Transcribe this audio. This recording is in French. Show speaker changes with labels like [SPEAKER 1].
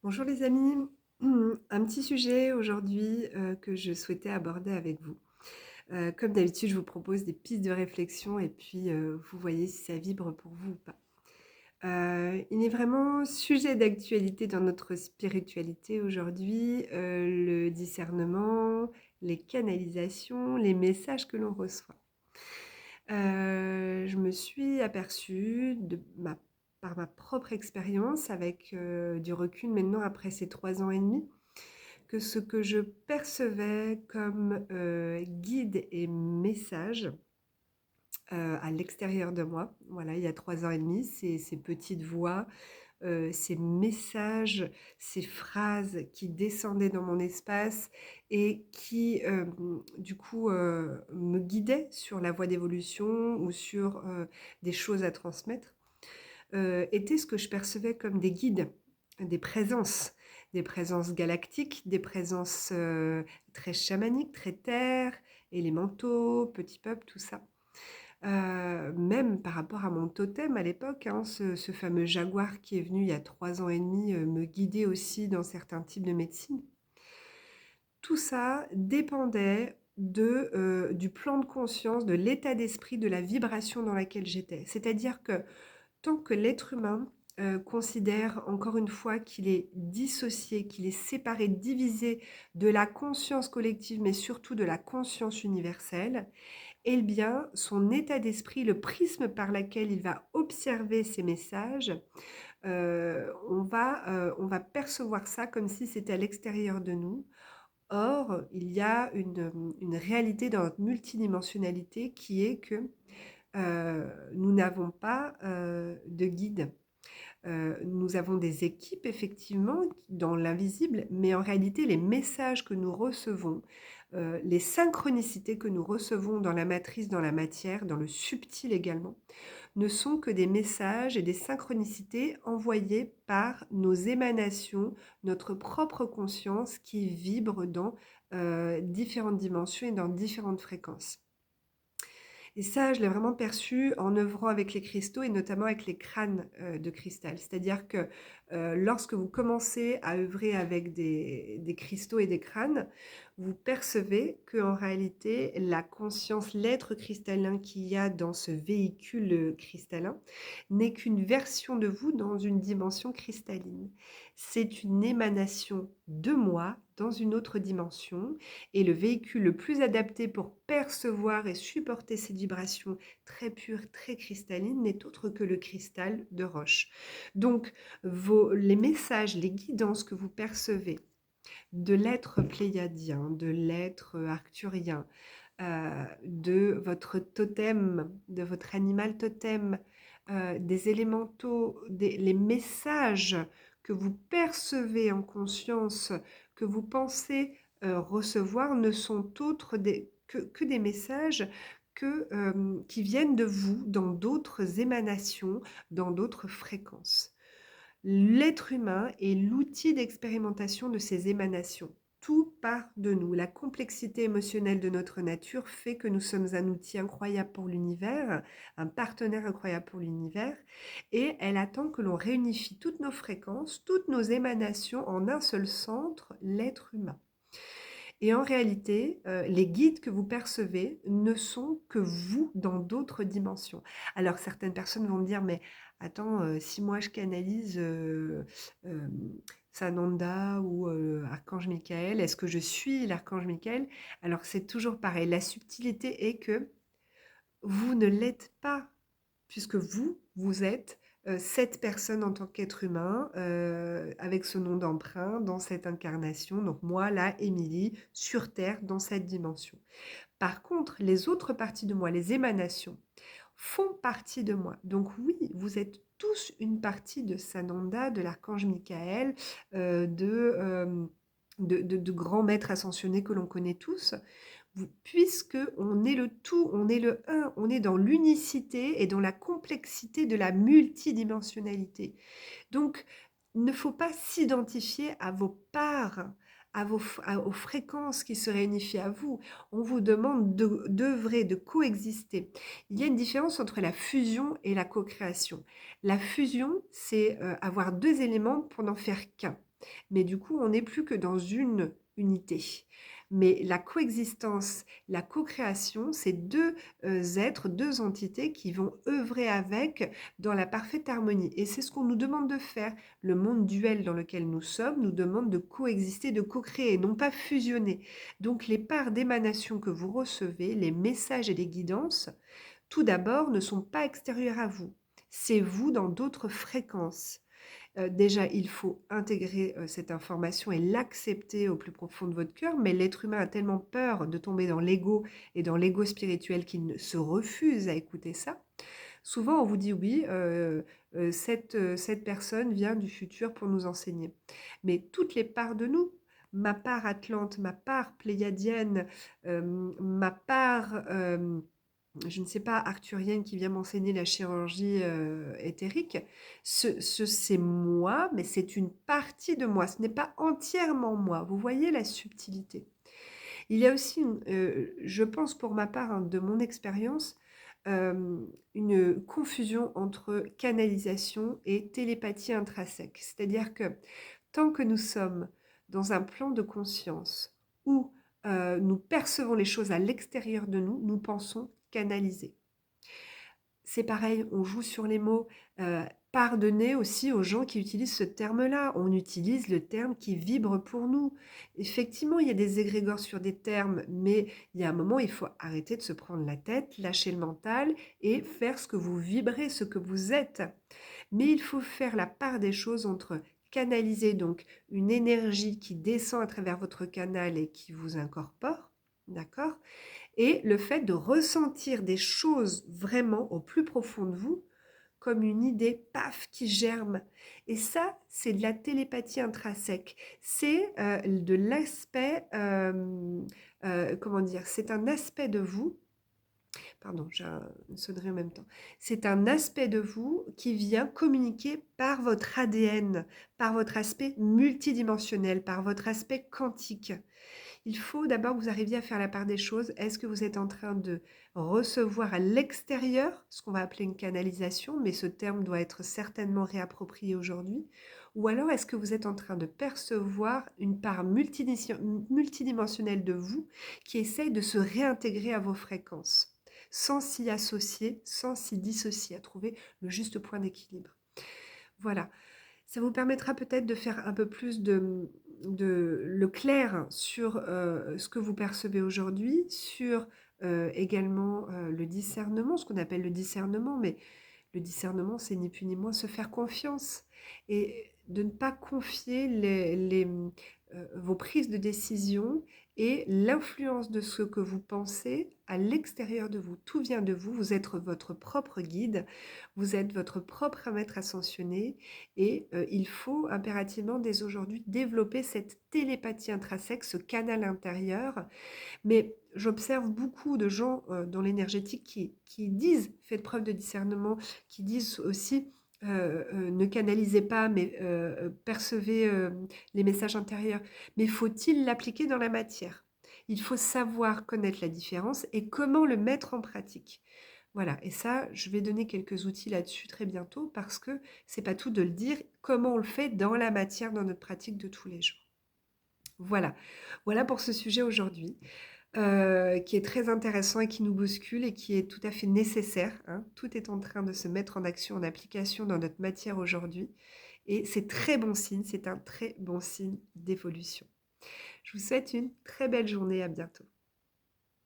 [SPEAKER 1] Bonjour les amis, un petit sujet aujourd'hui que je souhaitais aborder avec vous. Comme d'habitude, je vous propose des pistes de réflexion et puis vous voyez si ça vibre pour vous ou pas. Il est vraiment sujet d'actualité dans notre spiritualité aujourd'hui, le discernement, les canalisations, les messages que l'on reçoit. Je me suis aperçue par ma propre expérience avec du recul maintenant après ces 3 ans et demi, que ce que je percevais comme guide et message à l'extérieur de moi, voilà, il y a 3 ans et demi, ces petites voix, ces messages, ces phrases qui descendaient dans mon espace et qui, du coup, me guidaient sur la voie d'évolution ou sur, des choses à transmettre, étaient ce que je percevais comme des guides, des présences galactiques, des présences, très chamaniques, très terres, élémentaux, petits peuples, tout ça. Même par rapport à mon totem à l'époque, hein, ce fameux jaguar qui est venu il y a 3 ans et demi, me guider aussi dans certains types de médecine. Tout ça dépendait du plan de conscience, de l'état d'esprit, de la vibration dans laquelle j'étais. C'est-à-dire que tant que l'être humain, considère encore une fois qu'il est dissocié, qu'il est séparé, divisé de la conscience collective, mais surtout de la conscience universelle, eh bien, son état d'esprit, le prisme par lequel il va observer ces messages, on va percevoir ça comme si c'était à l'extérieur de nous. Or, il y a une réalité dans notre multidimensionnalité qui est que nous n'avons pas de guide. Nous avons des équipes effectivement dans l'invisible, mais en réalité les messages que nous recevons, les synchronicités que nous recevons dans la matrice, dans la matière, dans le subtil également, ne sont que des messages et des synchronicités envoyés par nos émanations, notre propre conscience qui vibre dans différentes dimensions et dans différentes fréquences. Et ça, je l'ai vraiment perçu en œuvrant avec les cristaux et notamment avec les crânes de cristal. C'est-à-dire que lorsque vous commencez à œuvrer avec des cristaux et des crânes, vous percevez qu'en réalité, la conscience, l'être cristallin qu'il y a dans ce véhicule cristallin n'est qu'une version de vous dans une dimension cristalline. C'est une émanation de moi dans une autre dimension et le véhicule le plus adapté pour percevoir et supporter ces vibrations très pures, très cristallines, n'est autre que le cristal de roche. Donc, les messages, les guidances que vous percevez de l'être pléiadien, de l'être arcturien, de votre totem, de votre animal totem, des élémentaux, les messages que vous percevez en conscience, que vous pensez recevoir, ne sont autres que des messages qui viennent de vous dans d'autres émanations, dans d'autres fréquences. L'être humain est l'outil d'expérimentation de ces émanations. Tout part de nous. La complexité émotionnelle de notre nature fait que nous sommes un outil incroyable pour l'univers, un partenaire incroyable pour l'univers, et elle attend que l'on réunifie toutes nos fréquences, toutes nos émanations en un seul centre, l'être humain. Et en réalité, les guides que vous percevez ne sont que vous dans d'autres dimensions. Alors certaines personnes vont me dire: «Mais attends, si moi je canalise, hem, Sananda ou Archange Michael, est-ce que je suis l'archange Michael?» Alors c'est toujours pareil, la subtilité est que vous ne l'êtes pas, puisque vous êtes, cette personne en tant qu'être humain, avec ce nom d'emprunt dans cette incarnation, donc moi là, Émilie, sur terre, dans cette dimension. Par contre, les autres parties de moi, les émanations, font partie de moi. Donc oui, vous êtes tous une partie de Sananda, de l'archange Michael, de grands maîtres ascensionnés que l'on connaît tous, puisque on est le tout, on est le un, on est dans l'unicité et dans la complexité de la multidimensionnalité. Donc, il ne faut pas s'identifier à vos parts, aux fréquences qui se réunifient à vous. On vous demande d'œuvrer, de coexister. Il y a une différence entre la fusion et la co-création. La fusion, c'est avoir deux éléments pour n'en faire qu'un. Mais du coup, on n'est plus que dans une unité. Mais la coexistence, la co-création, c'est deux êtres, deux entités qui vont œuvrer avec dans la parfaite harmonie. Et c'est ce qu'on nous demande de faire. Le monde duel dans lequel nous sommes nous demande de coexister, de co-créer, non pas fusionner. Donc les parts d'émanation que vous recevez, les messages et les guidances, tout d'abord, ne sont pas extérieurs à vous. C'est vous dans d'autres fréquences. Déjà, il faut intégrer cette information et l'accepter au plus profond de votre cœur, mais l'être humain a tellement peur de tomber dans l'ego et dans l'ego spirituel qu'il se refuse à écouter ça. Souvent, on vous dit oui, cette personne vient du futur pour nous enseigner. Mais toutes les parts de nous, ma part Atlante, ma part pléiadienne, ma part je ne sais pas, arthurienne qui vient m'enseigner la chirurgie éthérique, c'est moi, mais c'est une partie de moi, ce n'est pas entièrement moi. Vous voyez la subtilité. Il y a aussi, je pense pour ma part, hein, de mon expérience, une confusion entre canalisation et télépathie intrinsèque. C'est-à-dire que tant que nous sommes dans un plan de conscience où nous percevons les choses à l'extérieur de nous, nous pensons canaliser. C'est pareil, on joue sur les mots. Pardonnez aussi aux gens qui utilisent ce terme-là. On utilise le terme qui vibre pour nous. Effectivement, il y a des égrégores sur des termes, mais il y a un moment, il faut arrêter de se prendre la tête, lâcher le mental et faire ce que vous vibrez, ce que vous êtes. Mais il faut faire la part des choses entre canaliser donc une énergie qui descend à travers votre canal et qui vous incorpore, d'accord? Et le fait de ressentir des choses vraiment au plus profond de vous, comme une idée, paf, qui germe. Et ça, c'est de la télépathie intrinsèque. C'est de l'aspect, comment dire, c'est un aspect de vous. Pardon, j'ai une sonnerie en même temps. C'est un aspect de vous qui vient communiquer par votre ADN, par votre aspect multidimensionnel, par votre aspect quantique. Il faut d'abord que vous arriviez à faire la part des choses. Est-ce que vous êtes en train de recevoir à l'extérieur ce qu'on va appeler une canalisation, mais ce terme doit être certainement réapproprié aujourd'hui? Ou alors est-ce que vous êtes en train de percevoir une part multidimensionnelle de vous qui essaye de se réintégrer à vos fréquences, sans s'y associer, sans s'y dissocier, à trouver le juste point d'équilibre? Voilà. Ça vous permettra peut-être de faire un peu plus de le clair sur ce que vous percevez aujourd'hui, sur également le discernement, ce qu'on appelle le discernement, mais le discernement, c'est ni plus ni moins se faire confiance et de ne pas confier vos prises de décision et l'influence de ce que vous pensez à l'extérieur de vous. Tout vient de vous, vous êtes votre propre guide, vous êtes votre propre maître ascensionné et il faut impérativement dès aujourd'hui développer cette télépathie intrinsèque, ce canal intérieur. Mais j'observe beaucoup de gens dans l'énergétique qui disent, faites preuve de discernement, qui disent aussi, ne canalisez pas, mais percevez les messages intérieurs. Mais faut-il l'appliquer dans la matière? Il faut savoir connaître la différence et comment le mettre en pratique. Voilà, et ça, je vais donner quelques outils là-dessus très bientôt parce que c'est pas tout de le dire, comment on le fait dans la matière, dans notre pratique de tous les jours. Voilà, voilà pour ce sujet aujourd'hui qui est très intéressant et qui nous bouscule et qui est tout à fait nécessaire, hein. Tout est en train de se mettre en action, en application dans notre matière aujourd'hui et c'est très bon signe, c'est un très bon signe d'évolution. Je vous souhaite une très belle journée, à bientôt.